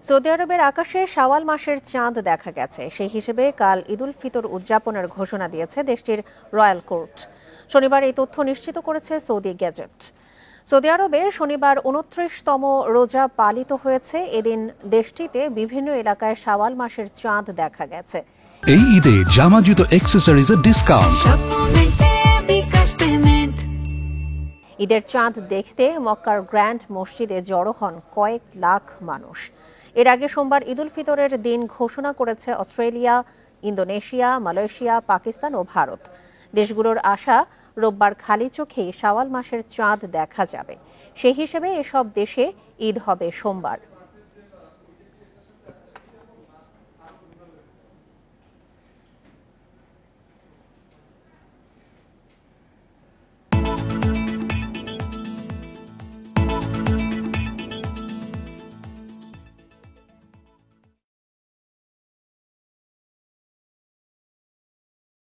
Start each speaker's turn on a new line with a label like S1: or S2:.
S1: Saudi আরবের আকাশে শাওয়াল মাসের চাঁদ দেখা গেছে। সেই হিসেবে কাল ঈদুল ফিতর উদযাপনের ঘোষণা দিয়েছে দেশটির রয়্যাল কোর্ট। শনিবার এই তথ্য নিশ্চিত করেছে সৌদি গেজেট। সৌদি আরবে শনিবার 29তম রোজা পালিত হয়েছে। এদিন দেশটিতে বিভিন্ন এলাকায় শাওয়াল মাসের চাঁদ দেখা গেছে।
S2: এই ঈদে জামা জুতো অ্যাক্সেসরিজের ডিসকাউন্ট।
S1: ঈদের চাঁদ দেখতে মক্কার গ্র্যান্ড মসজিদে জড়ো হন কয়েক লাখ মানুষ। এর আগে সোমবার ঈদুল ফিতরের দিন ঘোষণা করেছে অস্ট্রেলিয়া, ইন্দোনেশিয়া, মালয়েশিয়া, পাকিস্তান ও ভারত। দেশগুলোর আশা রোববার খালি চোখেই শাওয়াল মাসের চাঁদ দেখা যাবে। সেই হিসেবে এসব দেশে ঈদ হবে সোমবার।